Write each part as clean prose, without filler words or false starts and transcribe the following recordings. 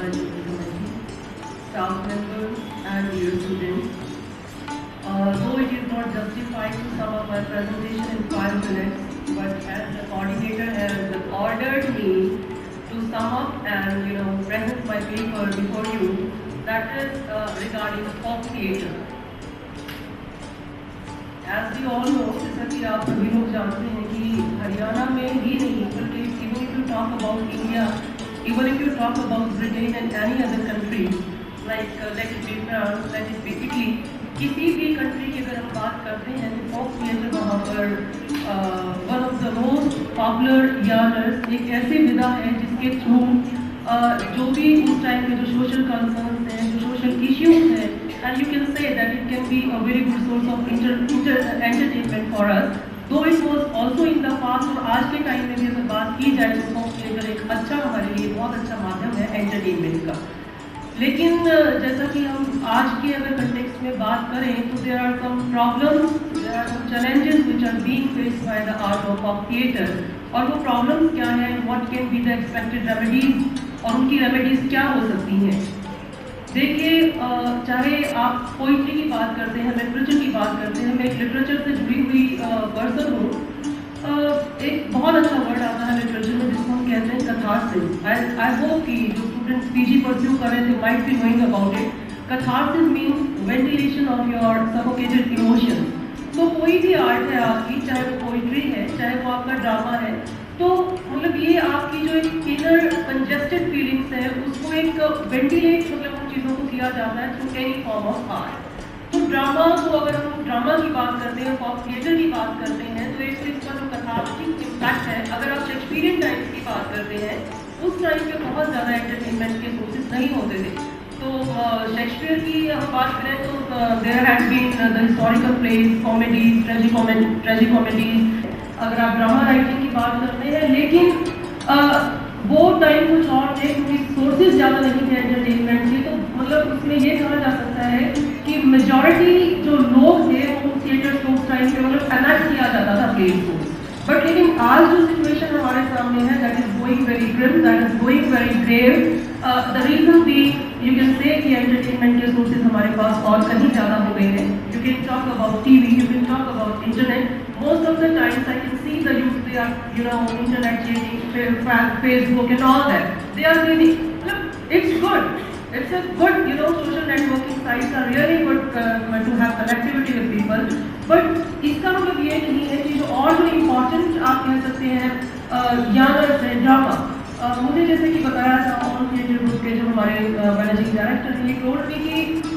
Management Committee, staff members and dear students. Though it is not justified to sum up my presentation in 5 minutes, but as the coordinator has ordered me to sum up and present my paper before you, that is regarding folk theatre. As we all know, जैसा कि आप सभी लोग जानते हैं कि हरियाणा में ही नहीं बल्कि even if you talk about India, even if you talk about Britain and any other country, like let it be France, let it be Italy, किसी भी कंट्री की अगर हम बात करते हैं तो फोक थिएटर वहाँ पर one of the most popular genres एक ऐसी विधा है जिसके थ्रू जो भी उस टाइम के जो सोशल कंसर्न्स हैं, जो सोशल इश्यूज हैं, and you can say that it can be a very good source of entertainment for us. Though it was also in the past और आज के टाइम में भी अगर बात की जाए तो फोक थिएटर एक अच्छा हमारे लिए बहुत अच्छा माध्यम है एंटरटेनमेंट का। लेकिन जैसा कि हम आज के अगर कंटेक्स्ट में बात करें तो there are some problems, there are some challenges which are being faced by the art of folk theatre. और वो प्रॉब्लम्स क्या हैं, what can be the expected remedies और उनकी रेमेडीज क्या हो सकती हैं। देखिए, चाहे आप पोइट्री की बात करते हैं, लिटरेचर की बात करते हैं, मैं एक लिटरेचर से जुड़ी हुई पर्सन हूँ। एक बहुत अच्छा वर्ड आता है लिटरेचर में जिसको हम कहते हैं कैथार्सिस। आई होप कि जो स्टूडेंट्स पीजी परस्यू कर रहे थे might be knowing about it. Catharsis means ventilation of your suffocated emotion. तो कोई भी आर्ट है आपकी, चाहे वो पोइट्री है, चाहे वो आपका ड्रामा है, तो मतलब ये आपकी जो एक इनर कंजेस्टेड फीलिंग्स है उसको एक वेंटिलेट मतलब उन चीज़ों को किया जाता है through any form of art. तो ड्रामा को अगर हम ड्रामा की बात करते हैं, पॉप थिएटर की बात करते हैं, तो एक इसका जो कथार्थिक इम्पैक्ट है, अगर आप शेक्सपियरियन टाइम्स की बात करते हैं उस टाइम पे बहुत ज़्यादा एंटरटेनमेंट के सोर्सेज नहीं होते थे। तो शेक्सपियर की हम बात करें तो there had been the historical plays, comedies, tragicomedies, अगर आप ड्रामा राइटिंग की बात करते हैं, लेकिन वो टाइम कुछ और थे क्योंकि सोर्सेज ज़्यादा नहीं थे एंटरटेनमेंट के। तो मतलब उसमें ये कहा जा सकता है कि मेजॉरिटी जो लोग थे वो थिएटर को उस टाइम पे मतलब एनेक्ट किया जाता था प्लेस को। बट लेकिन आज जो सिचुएशन हमारे सामने है that is going very grim, that is going very grave. The reason be you can say कि एंटरटेनमेंट के सोर्सेज हमारे पास और कहीं ज़्यादा हो गए हैं। You can talk about TV, you can talk about internet. Most of the times I can see the youth, they are internet changing, Facebook and all that. They are really, it's good. It's a good, social networking sites are really good to have connectivity with people. But इसका मतलब ये नहीं है कि जो और जो important आप कह सकते हैं यानर्स है ड्रामा। मुझे जैसे कि बताया था ऑन थिएटर ग्रुप के जो हमारे मैनेजिंग डायरेक्टर हैं, ये टोल्ड मी कि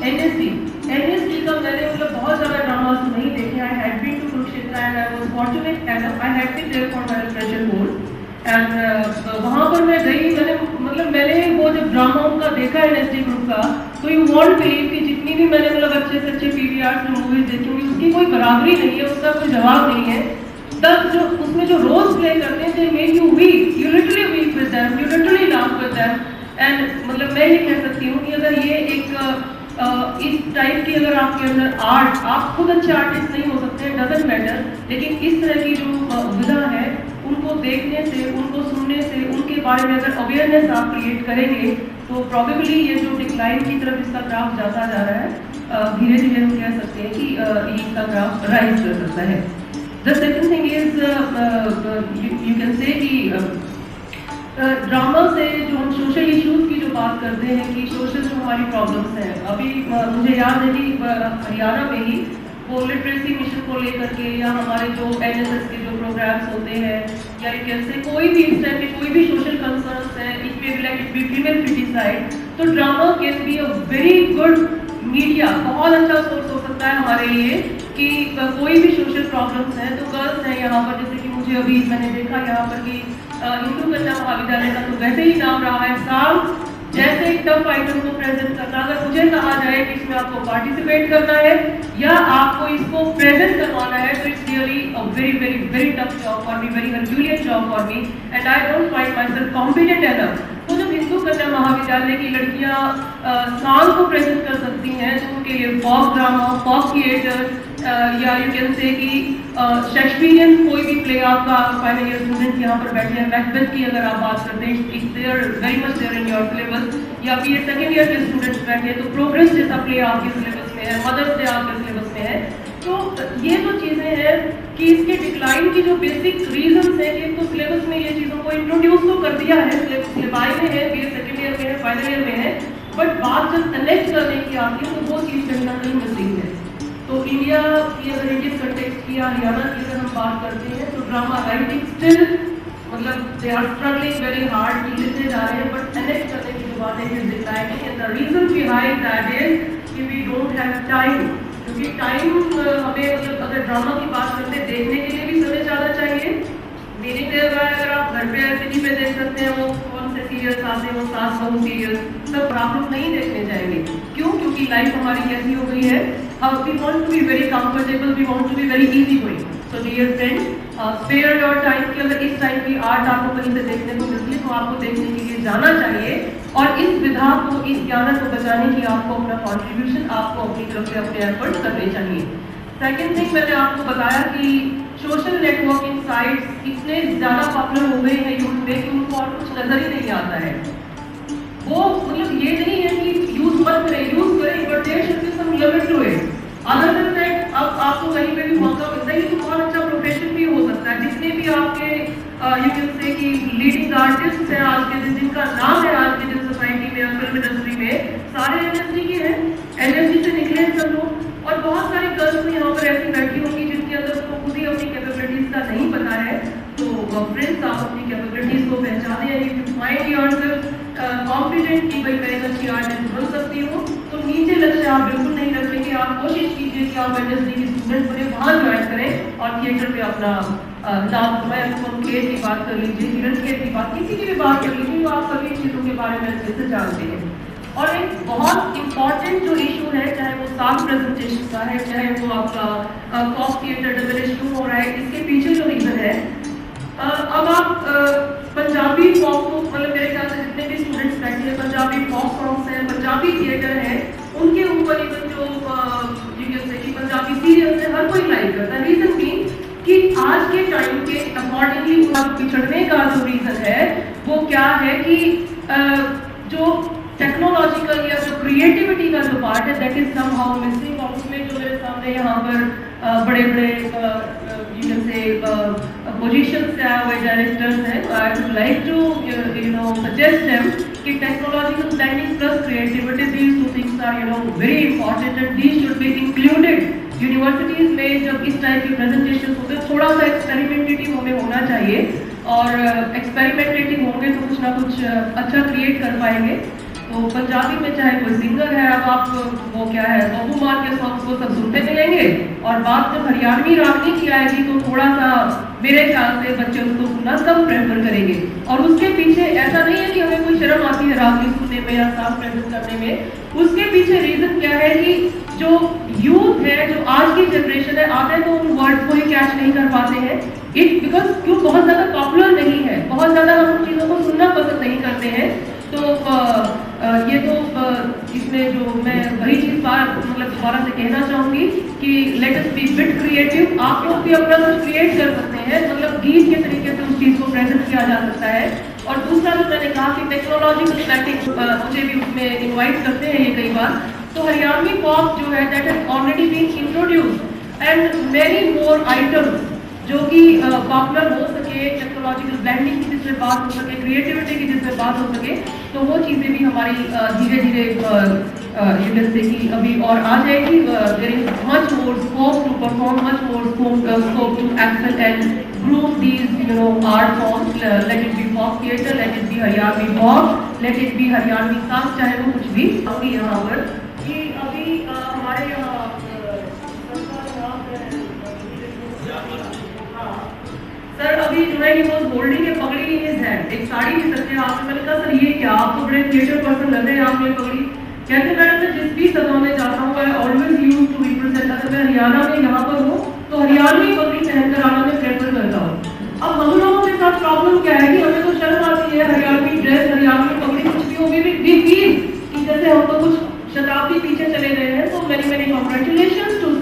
एनएसडी का मैंने मतलब बहुत ज़्यादा ड्रामास तो नहीं देखे। I had been to Kurukshetra and I was fortunate enough, I had been there for my literature course and वहाँ पर मैं गई, मैंने वो जब ड्रामा उनका देखा एनएसडी ग्रुप का, तो यू वॉन्ट बिलीव कि जितनी भी मैंने अच्छे से अच्छे पीवीआर में मूवीज देखी होंगी उसकी कोई बराबरी नहीं है, उसका कोई जवाब नहीं है। तब जो उसमें जो रोल्स प्ले करते हैं, they make you weep, you literally weep with them, you literally laugh with them. And मैं ये कह सकती हूँ कि अगर ये एक इस टाइप की अगर आपके अंदर आर्ट, आप खुद अच्छे आर्टिस्ट नहीं हो सकते, डजंट मैटर, लेकिन इस तरह की जो विधा है उनको देखने से, उनको सुनने से, उनके बारे में अगर अवेयरनेस आप क्रिएट करेंगे तो प्रॉबेबली ये जो डिक्लाइन की तरफ इसका ग्राफ जाता जा रहा है, धीरे धीरे हम कह सकते हैं कि इसका ग्राफ राइज कर सकता है। The second thing is you can say कि ड्रामा से जो हम सोशल इश्यूज की जो बात करते हैं कि सोशल जो हमारी प्रॉब्लम्स हैं, अभी मुझे याद है कि हरियाणा में ही वो लिटरेसी मिशन को लेकर के या हमारे जो एनएसएस के जो प्रोग्राम्स होते हैं या कैसे कोई भी इस टाइप के कोई भी सोशल कंसर्न्स हैं, it may be like it be female criticised, तो drama can be a very good media, बहुत अच्छा सोर्स हो सकता है हमारे लिए कि कोई भी सोशल प्रॉब्लम्स हैं। तो गर्ल्स हैं यहाँ पर, जैसे कि मुझे अभी मैंने देखा यहाँ पर कि हिंदू कन्या महाविद्यालय का तो वैसे ही नाम रहा है साल, जैसे एक टफ आइटम को प्रेजेंट करना। अगर मुझे कहा जाए कि इसमें आपको पार्टिसिपेट करना है या आपको इसको प्रेजेंट करवाना है, तो it's really a very very very tough job for me, very herculean job for me and I don't find myself competent enough. तो जब हिंदू कन्या महाविद्यालय की लड़कियां साल को प्रेजेंट कर सकती हैं तो उनके लिए फॉक ड्रामा, फॉक थिएटर, या यू कैन से कि शेक्सपियरियन कोई भी प्ले आपका फाइनल ईयर स्टूडेंट यहाँ पर बैठे हैं, मैकबेथ की अगर आप बात करते हैं, it's there very much there in your syllabus, या फिर सेकेंड ईयर के स्टूडेंट्स बैठे तो प्रोग्रेस जैसा प्ले आपके सिलेबस में है, मदर्स डे आपके सिलेबस में है। तो ये जो चीज़ें हैं कि इसके डिक्लाइन की जो बेसिक रीजंस है कि तो सिलेबस में ये चीज़ों को इंट्रोड्यूस तो कर दिया है, सिलेबाई में है, फिर सेकेंड ईयर में है, फाइनल ईयर में है, बट बात जब कनेक्ट करने की आती है तो वो चीज़ कहीं ना कहीं मिसिंग है। तो इंडिया की अगर इंडियन कंटेक्स्ट की या हरियाणा की अगर हम बात करते हैं तो ड्रामा राइटिंग स्टिल मतलब they are struggling very hard, लिखते जा रहे हैं, बट कनेक्ट करने की जो बात है is declining, and the reason behind that is कि वी डोंट हैव टाइम। क्योंकि टाइम हमें मतलब अगर ड्रामा की बात करते हैं देखने के लिए भी समय ज़्यादा चाहिए, मेरी देर बाद अगर आप घर पे टीवी पे देख सकते हैं वो कौन से सीरियल्स आते हैं, वो सास बहू सीरियल्स सब आप लोग नहीं देखने जाएंगे। क्यों? क्योंकि लाइफ हमारी कैसी हो गई है, we want to be very comfortable, we want to be very easy going. So dear friend, spare your time कि अगर इस टाइम की आर्ट आपको कहीं से देखने को मिलती है तो आपको देखने के लिए जाना चाहिए, और इस विधा को, इस ज्ञान को बचाने की आपको अपना कॉन्ट्रीब्यूशन आपको अपनी तरफ से अपने एफर्ट्स करने चाहिए। सेकेंड थिंग मैंने आपको बताया कि सोशल नेटवर्किंग साइट्स इतने ज़्यादा पॉपुलर हो गए हैं यूथ में कि उनको और कुछ नजर ही नहीं आता है। वो मतलब ये नहीं है कि यूज मत करें, यूज करें, but there should be some limit to it. Other than that अब आपको कहीं पे भी मौका मिलता है, ये तो बहुत अच्छा प्रोफेशन भी हो सकता है। जितने भी आपके यू कैन से कि लीडिंग आर्टिस्ट हैं आज के दिन, जिनका नाम है आज के दिन सोसाइटी में, फिल्म इंडस्ट्री में, सारे एनएसडी के हैं, एनएसडी से निकले हैं सब लोग। और बहुत सारी गर्ल्स भी यहाँ पर ऐसी बैठी होंगी जिनके अंदर तो खुद ही अपनी कैपेबिलिटीज का नहीं पता है। तो फ्रेंड्स, आप अपनी कैपेबिलिटीज को पहचाने, if you find yourself confident कि भाई मैं एक अच्छी आर्टिस्ट बन सकती हूँ, तो नीचे लक्ष्य आप बिल्कुल नहीं रखेंगे। आप कोशिश कीजिए कि आप एनएसडी के स्टूडेंट बने, वहाँ ज्वाइन करें और थिएटर पे अपना नाम कमाएं। अनुपम खेर की बात कर लीजिए, किरण खेर की बात, किसी की भी बात कर लीजिए, तो आप सभी चीज़ों के बारे में अच्छे से जानते हैं। और एक बहुत इम्पॉर्टेंट जो इशू है, चाहे वो साउंड प्रेजेंटेशन का है, चाहे वो आपका कॉस्ट थिएटर डबल इशू हो रहा है, इसके पीछे जो रीज़न है, अब आप पंजाबी फॉक को, मतलब मेरे ख्याल से जितने भी स्टूडेंट्स बैठे हैं, पंजाबी फॉक सॉन्ग्स हैं, पंजाबी थिएटर है, उनके ऊपर इवन जो कि पंजाबी सीरियल्स है, हर कोई लाइक करता है। रीज़न भी कि आज के टाइम के अकॉर्डिंगली पिछड़ने का जो रीज़न है वो क्या है कि जो टेक्नोलॉजिकल या जो क्रिएटिविटी का जो पार्ट है दैट इज समहाउ मिसिंग। और उसमें जो मेरे सामने यहाँ पर बड़े बड़े यू कैन से पोजीशन से आए हुए डायरेक्टर्स हैं, I would like to you know suggest them कि technological blending plus creativity, these two things are you know very important and these should be included. Universities में जब इस टाइप के प्रेजेंटेशन होते हैं थोड़ा सा एक्सपेरिमेंटेटिव हमें होना चाहिए, और एक्सपेरिमेंटेटिव होंगे तो कुछ ना कुछ अच्छा क्रिएट कर पाएंगे। तो पंजाबी में चाहे कोई सिंगर है, अब आप वो क्या है बबू मार के सॉन्ग्स को सब सुनते मिलेंगे, और बात जब हरियाणवी रागनी की आएगी तो थोड़ा सा मेरे ख्याल से बच्चे उसको सुनना कम प्रेफर करेंगे। और उसके पीछे ऐसा नहीं है कि हमें कोई शर्म आती है रागनी सुनने में या साउंड प्रेजेंट करने में, उसके पीछे रीजन क्या है कि जो यूथ है, जो आज की जनरेशन है, आते तो उन वर्ड्स को ही कैच नहीं कर पाते हैं। इट बिकॉज क्यों बहुत ज़्यादा पॉपुलर नहीं है, बहुत ज़्यादा हम उन चीज़ों को सुनना पसंद नहीं करते हैं। तो ये तो इसमें जो मैं वही चीज़ मतलब दोबारा से कहना चाहूँगी कि let us B bit creative. आप लोग भी अपना कुछ क्रिएट कर सकते हैं, मतलब गीत के तरीके से उस चीज़ को प्रेजेंट किया जा सकता है। और दूसरा जो मैंने कहा कि टेक्नोलॉजिकल प्लैटिंग, मुझे भी उसमें इन्वाइट करते हैं ये कई बार, तो हरियाणवी पॉप जो है that has already been introduced and many more items जो कि पॉपुलर हो सके, टेक्नोलॉजिकल ब्लेंडिंग की जिसमें बात हो सके, क्रिएटिविटी की जिसमें बात हो सके, तो वो चीज़ें भी हमारी धीरे धीरे यू कैन से कि अभी और आ जाएगी। There is much more scope to perform, much more scope to excel and groom these you know art forms. Let it be folk theatre, let it be Haryanvi pop, let it be Haryanvi song, चाहे वो कुछ भी। अभी यहाँ पर कि अभी हमारे यहाँ सर अभी जो है ही वो होल्डिंग है पगड़ी इन हिज हैंड, एक साड़ी भी सकते हैं आपसे। मैंने कहा सर ये क्या, आप तो बड़े थिएटर पर्सन लग रहे हैं, आप ये पगड़ी। कहते मैडम मैं जिस भी सभा में जाता हूँ I always use to represent, अगर मैं हरियाणा में यहाँ पर हूँ तो हरियाणवी पगड़ी पहनकर आना मैं प्रेफर करता हूँ। अब हम लोगों के साथ प्रॉब्लम क्या है कि हमें तो शर्म आती है, हरियाणवी ड्रेस, हरियाणवी पगड़ी कुछ भी हो, भी फील कि जैसे हम तो कुछ शताब्दी पीछे चले गए हैं। तो मेरी कॉन्ग्रेचुलेशन टू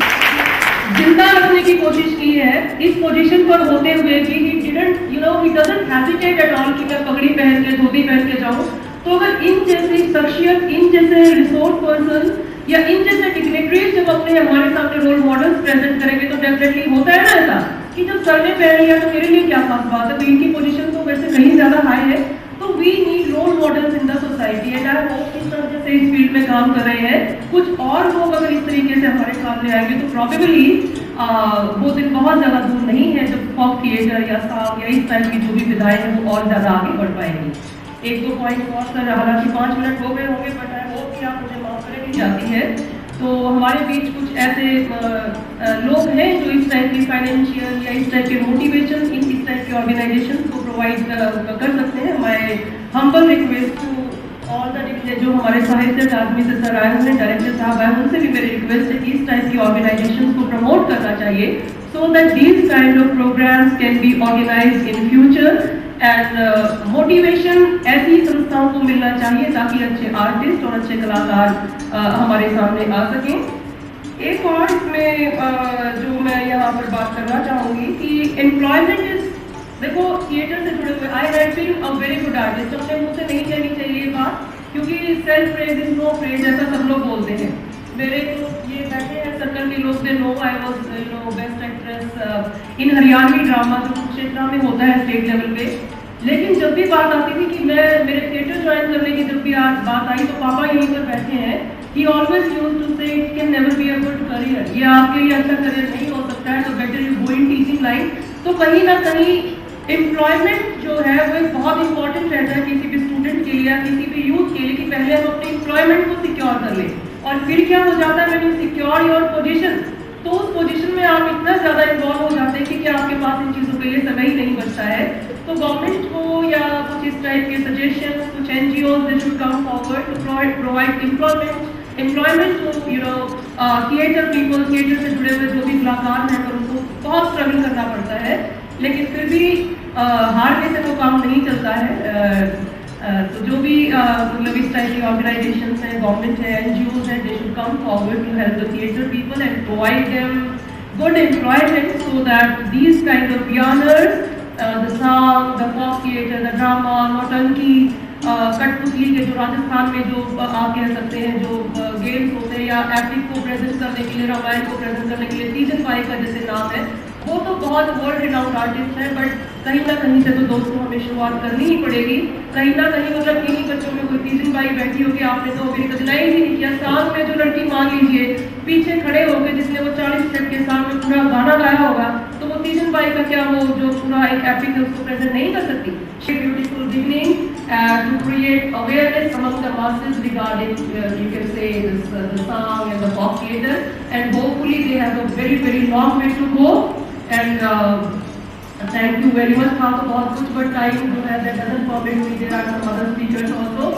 करने की कोशिश की है इस पोजीशन पर होते हुए भी he didn't, you know, he doesn't hesitate at all कि मैं पगड़ी पहन के धोती पहन के जाऊँ। तो अगर इन जैसी शख्सियत, इन जैसे रिसोर्स पर्सन या इन जैसे डिग्निटरीज जब अपने हमारे सामने रोल मॉडल्स प्रेजेंट करेंगे तो डेफिनेटली होता है ना ऐसा कि जब सर ने पहन लिया तो मेरे लिए क्या खास बात है, तो इनकी पोजीशन तो वैसे कहीं ज्यादा हाई है। तो we need role models in the society and I hope कि सर जैसे इस फील्ड में काम कर रहे हैं कुछ और लोग अगर इस तरीके से हमारे सामने आएंगे तो प्रॉबेबली वो दिन बहुत ज्यादा दूर नहीं है जब फॉक थिएटर या साग या इस टाइप की जो भी विधाएं हैं वो और ज्यादा आगे बढ़ पाएंगी। एक दो पॉइंट और सर, हालांकि 5 मिनट हो गए होंगे बट आई होप कि आप मुझे माफ करें भी जाती है। तो हमारे बीच कुछ ऐसे लोग हैं जो इस टाइप की फाइनेंशियल या इस टाइप के मोटिवेशन इस टाइप के ऑर्गेनाइजेशन को प्रोवाइड कर सकते हैं। My humble request to all the जो हमारे साहित्य अकादमी से सर आए हुए डायरेक्टर साहब आए उनसे भी मेरी रिक्वेस्ट है कि इस टाइप की ऑर्गेनाइजेशन को प्रमोट करना चाहिए so that these kind of programs can be organized in future and motivation ऐसी संस्थाओं को मिलना चाहिए ताकि अच्छे आर्टिस्ट और अच्छे कलाकार हमारे सामने आ सकें। एक और इसमें जो मैं यहाँ पर बात करना चाहूँगी कि एम्प्लॉयमेंट इज, देखो थिएटर से जुड़े हुए I have been a very good artist, अपने मुँह से नहीं कहनी चाहिए ये बात क्योंकि self praise is no praise ऐसा सब लोग बोलते हैं। मेरे जो ये बैठे हैं सर्कल के लोग, they know I was best actress in Haryanvi drama जो कुरुक्षेत्र में होता है स्टेट लेवल पे। लेकिन जब भी बात आती थी कि मैं मेरे थिएटर ज्वाइन करने की जब भी आज बात आई तो पापा यहीं पर बैठे हैं, ही ऑलवेज यूज्ड टू से it can never be a good career, ये आपके लिए अच्छा करियर नहीं हो सकता है, तो better you go in teaching line. तो कहीं ना कहीं एम्प्लॉयमेंट जो है वो एक बहुत इंपॉर्टेंट रहता है किसी भी स्टूडेंट के लिए या किसी भी यूथ के लिए कि पहले हम अपने एम्प्लॉयमेंट को सिक्योर कर लें और फिर क्या हो जाता है when you secure your position तो उस पोजीशन में आप इतना ज़्यादा इन्वॉल्व हो जाते हैं कि क्या आपके पास इन चीज़ों के लिए समय ही नहीं बचता है। तो गवर्नमेंट को या कुछ इस टाइप के सजेशन, कुछ NGOs they should come forward to provide employment to you know theatre people, theatre से जुड़े हुए जो भी कलाकार हैं पर उनको बहुत स्ट्रगल करना पड़ता है लेकिन फिर भी हारने से तो काम नहीं चलता है। तो जो भी मतलब इस टाइप की ऑर्गेनाइजेशंस हैं, गवर्नमेंट है, NGOs हैं, they should come forward to help the theatre people and provide them good employment so that these kind of pioneers, the song, the folk theatre, the drama, nautanki, kathputli के जो राजस्थान में जो आप कह सकते हैं जो गेम्स होते हैं या एपिक को प्रेजेंट करने के लिए, रामायण को प्रेजेंट करने के लिए तीजन बाई का जैसे नाम है, वो तो बहुत वर्ल्ड रिनाउंड आर्टिस्ट है बट कहीं ना कहीं से तो दोस्तों हमें शुरुआत करनी ही पड़ेगी। कहीं ना कहीं मतलब इन्हीं बच्चों में कोई तीजन बाई बैठी होगी, आपने तो अभी कदलाई ही नहीं किया। साल में जो लड़की मान लीजिए पीछे खड़े होकर जिसने वो 40 मिनट के साल में पूरा गाना गाया होगा तो वो तीजन बाई का क्या वो जो पूरा एक एपिक है उसको प्रेजेंट नहीं कर सकती। Beautiful beginning to create awareness among the masses regarding you can say the song and the folk theatre and hopefully they have a very long way to go and thank you very much। हाँ तो बहुत कुछ but time जो है that doesn't permit me, there are some other speakers also।